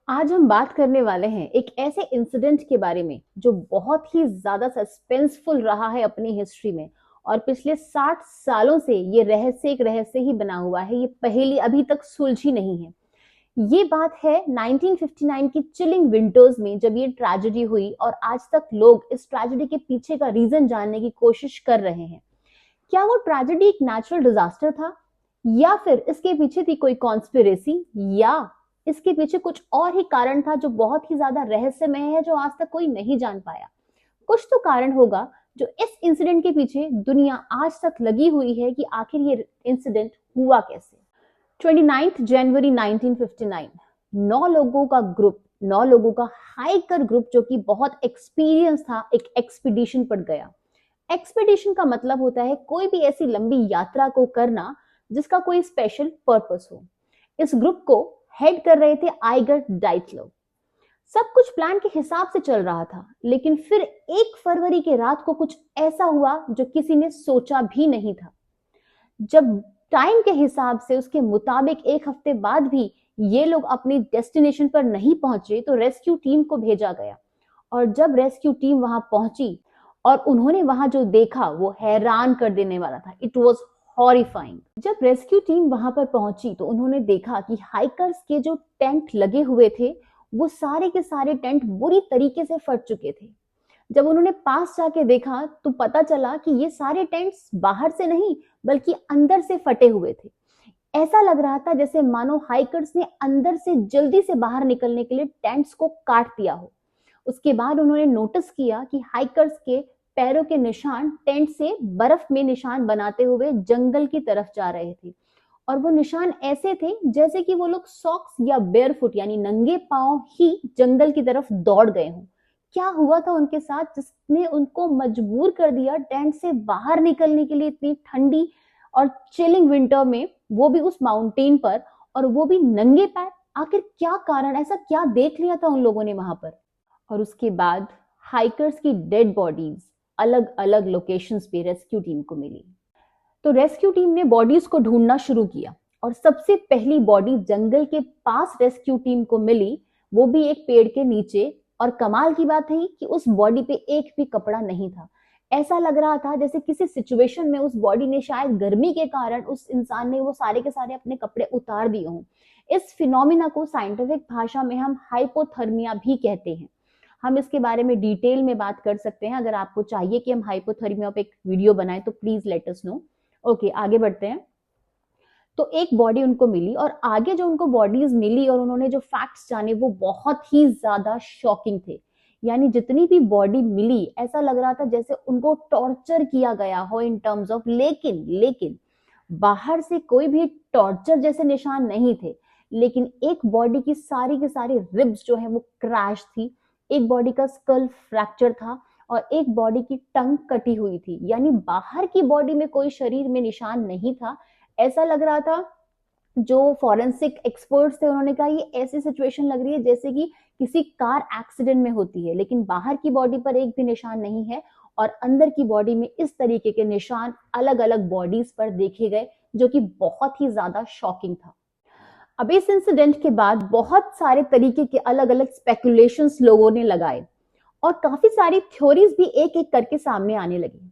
आज हम बात करने वाले हैं एक ऐसे इंसिडेंट के बारे में जो बहुत ही ज्यादा सस्पेंसफुल रहा है अपनी हिस्ट्री में। और पिछले 60 सालों से ये रहस्य एक रहस्य ही बना हुआ है। ये पहेली अभी तक सुलझी नहीं है। ये बात है 1959 की चिलिंग विंटर्स में, जब ये ट्रेजेडी हुई और आज तक लोग इस ट्रेजेडी के पीछे का रीजन जानने की कोशिश कर रहे हैं। क्या वो ट्रेजेडी एक नेचुरल डिजास्टर था, या फिर इसके पीछे थी कोई कॉन्स्पिरेसी, या इसके पीछे कुछ और ही कारण था जो बहुत ही ज्यादा रहस्यमय है, जो आज तक कोई नहीं जान पाया। कुछ तो कारण होगा जो इस इंसिडेंट के पीछे दुनिया आज तक लगी हुई है कि आखिर ये इंसिडेंट हुआ कैसे। 29 जनवरी 1959, 9 लोगों का हाइकर ग्रुप जो कि बहुत एक्सपीरियंस था, एक एक्सपीडिशन पर गया। एक्सपीडिशन का मतलब होता है कोई भी ऐसी लंबी यात्रा को करना जिसका कोई स्पेशल पर्पस हो। इस ग्रुप को हेड कर रहे थे आइगर डाइटलो। सब कुछ प्लान के हिसाब से चल रहा था, लेकिन फिर 1 फरवरी के रात को कुछ ऐसा हुआ जो किसी ने सोचा भी नहीं था। जब टाइम के हिसाब से उसके मुताबिक 1 हफ्ते बाद भी ये लोग अपनी डेस्टिनेशन पर नहीं पहुंचे तो रेस्क्यू टीम को भेजा गया। और जब रेस्क्यू टीम वहां पहुंची और उन्होंने वहां जो देखा वो हैरान कर देने वाला था। It was horrifying. जब रेस्क्यू टीम वहां पर पहुंची तो उन्होंने देखा कि हाइकर्स के जो टेंट लगे हुए थे वो सारे के सारे टेंट बुरी तरीके से फट चुके थे। जब उन्होंने पास जाके देखा तो पता चला कि ये सारे टेंट्स बाहर से नहीं बल्कि अंदर से फटे हुए थे। ऐसा लग रहा था जैसे मानो हाइकर्स ने अंदर से जल्दी से बाहर निकलने के लिए टेंट्स को काट दिया हो। उसके बाद उन्होंने नोटिस किया कि हाइकर्स के पैरों के निशान टेंट से बर्फ में निशान बनाते हुए जंगल की तरफ जा रहे थे। और वो निशान ऐसे थे जैसे कि वो लोग सॉक्स या बेयरफुट यानी नंगे पांव ही जंगल की तरफ दौड़ गए हों। क्या हुआ था उनके साथ जिसने उनको मजबूर कर दिया टेंट से बाहर निकलने के लिए इतनी ठंडी और चिलिंग विंटर में, वो भी उस माउंटेन पर, और वो भी नंगे पैर। आखिर क्या कारण, ऐसा क्या देख लिया था उन लोगों ने वहां पर। और उसके बाद हाइकर्स की डेड बॉडीज अलग अलग लोकेशंस पे रेस्क्यू टीम को मिली। तो रेस्क्यू टीम ने बॉडीज को ढूंढना शुरू किया और सबसे पहली बॉडी जंगल के पास रेस्क्यू टीम को मिली, वो भी एक पेड़ के नीचे। और कमाल की बात है कि उस बॉडी पे एक भी कपड़ा नहीं था। ऐसा लग रहा था जैसे किसी सिचुएशन में उस बॉडी ने शायद गर्मी के कारण उस इंसान ने वो सारे के सारे अपने कपड़े उतार दिए हों। इस फिनोमिना को साइंटिफिक भाषा में हम हाइपोथर्मिया भी कहते हैं। हम इसके बारे में डिटेल में बात कर सकते हैं। अगर आपको चाहिए कि हम हाइपोथर्मिया पे एक वीडियो बनाएं तो please let us know. Okay, आगे बढ़ते हैं। तो एक बॉडी उनको मिली और आगे जो उनको बॉडीज मिली और उन्होंने जो फैक्ट्स जाने वो बहुत ही ज्यादा शॉकिंग थे। यानी जितनी भी बॉडी मिली ऐसा लग रहा था जैसे उनको टॉर्चर किया गया हो इन टर्म्स ऑफ, लेकिन लेकिन बाहर से कोई भी टॉर्चर जैसे निशान नहीं थे। लेकिन एक बॉडी की सारी रिब्स जो है वो क्रैश थी। एक बॉडी का स्कल फ्रैक्चर था और एक बॉडी की टंग कटी हुई थी। यानी बाहर की बॉडी में कोई शरीर में निशान नहीं था। ऐसा लग रहा था, जो फॉरेंसिक एक्सपर्ट्स थे उन्होंने कहा ये ऐसी सिचुएशन लग रही है जैसे कि किसी कार एक्सीडेंट में होती है, लेकिन बाहर की बॉडी पर एक भी निशान नहीं है और अंदर की बॉडी में इस तरीके के निशान अलग अलग बॉडीज पर देखे गए, जो कि बहुत ही ज्यादा शॉकिंग था। अब इस इंसिडेंट के बाद बहुत सारे तरीके के अलग अलग स्पेकुलेशंस लोगों ने लगाए और काफी सारी थ्योरीज भी एक एक करके सामने आने लगी।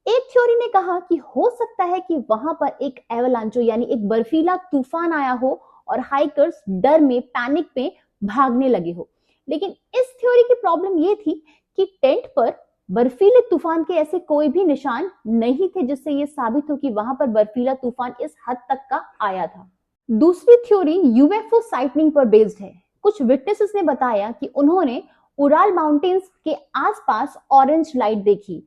एक थ्योरी ने कहा कि हो सकता है कि वहां पर एक एवलांचो यानी एक बर्फीला तूफान आया हो और हाइकर्स डर में, पैनिक में भागने लगे हो। लेकिन इस थ्योरी की प्रॉब्लम ये थी कि टेंट पर बर्फीले तूफान के ऐसे कोई भी निशान नहीं थे जिससे ये साबित हो कि वहां पर बर्फीला तूफान इस हद तक का आया था। दूसरी थ्योरी यूएफओ साइटनिंग पर बेस्ड है। कुछ विटनेसेस ने बताया कि उन्होंने उराल माउंटेन्स के आसपास ऑरेंज लाइट देखी।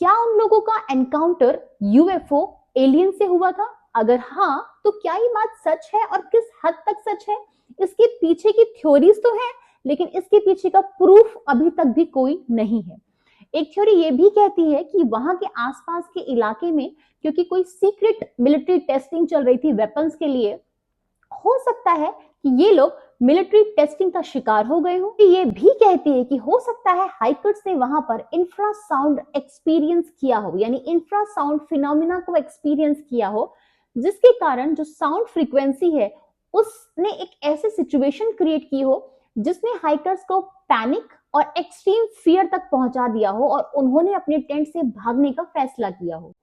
क्या उन लोगों का एनकाउंटर यूएफओ एलियन से हुआ था? अगर हाँ तो क्या ये बात सच है और किस हद तक सच है? इसके पीछे की थ्योरीज तो है, लेकिन इसके पीछे का प्रूफ अभी तक भी कोई नहीं है। एक थ्योरी ये भी कहती है कि वहां के आसपास के इलाके में क्योंकि कोई सीक्रेट मिलिट्री टेस्टिंग चल रही थी वेपन्स के लिए, हो सकता है कि ये लोग मिलिट्री टेस्टिंग का शिकार हो गए हो। ये भी कहती है कि हो सकता है हाइकर्स ने वहां पर इंफ्रासाउंड एक्सपीरियंस किया हो, यानी इंफ्रासाउंड फिनोमिना को एक्सपीरियंस किया हो, जिसके कारण जो साउंड फ्रीक्वेंसी है उसने एक ऐसे सिचुएशन क्रिएट की हो जिसने हाइकर्स को पैनिक और एक्सट्रीम फियर तक पहुंचा दिया हो और उन्होंने अपने टेंट से भागने का फैसला किया हो।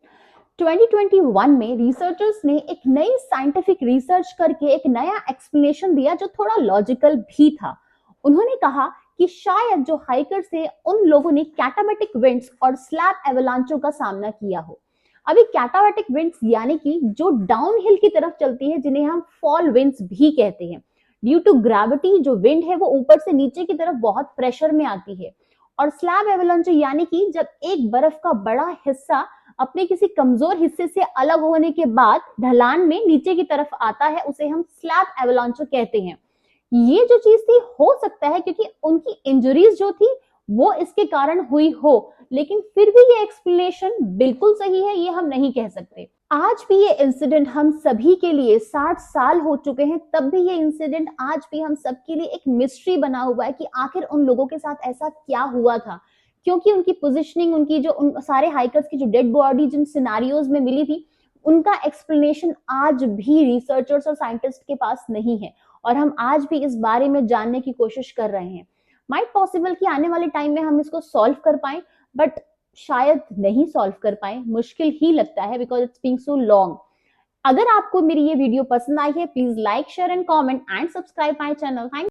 2021 में रिसर्चर्स ने एक नई साइंटिफिक रिसर्च करके एक नया एक्सप्लेनेशन दिया जो थोड़ा लॉजिकल भी था। उन्होंने कहा कि शायद जो हाइकर्स थे उन लोगों ने कैटाबैटिक विंड्स और स्लैब एवलांचों का सामना किया हो। अभी कैटाबैटिक विंड्स यानी कि जो डाउनहिल की तरफ चलती है, जिन्हें हम फॉल विंड्स भी कहते हैं। ड्यू टू ग्रेविटी जो विंड है वो ऊपर से नीचे की तरफ बहुत प्रेशर में आती है। और स्लैब एवलांच यानी कि जब एक बर्फ का बड़ा हिस्सा अपने किसी कमजोर हिस्से से अलग होने के बाद ढलान में नीचे की तरफ आता है, उसे हम स्लैब एवलांच कहते हैं। ये जो चीज थी, हो सकता है क्योंकि उनकी इंजरीज जो थी वो इसके कारण हुई हो, लेकिन फिर भी ये एक्सप्लेनेशन बिल्कुल सही है ये हम नहीं कह सकते। आज भी ये इंसिडेंट हम सभी के लिए 60 साल हो चुके हैं, तब भी ये इंसिडेंट आज भी हम सबके लिए एक मिस्ट्री बना हुआ है कि आखिर उन लोगों के साथ ऐसा क्या हुआ था। क्योंकि उनकी पोजीशनिंग, उनकी जो उन सारे हाइकर्स की जो डेड बॉडी जिन सिनारियोज में मिली थी, उनका एक्सप्लेनेशन आज भी रिसर्चर्स और साइंटिस्ट के पास नहीं है और हम आज भी इस बारे में जानने की कोशिश कर रहे हैं। माइट पॉसिबल कि आने वाले टाइम में हम इसको सॉल्व कर पाए, बट शायद नहीं सॉल्व कर पाए, मुश्किल ही लगता है because it's being so long. अगर आपको मेरी ये वीडियो पसंद आई है, please like, share and comment and subscribe my channel. Thank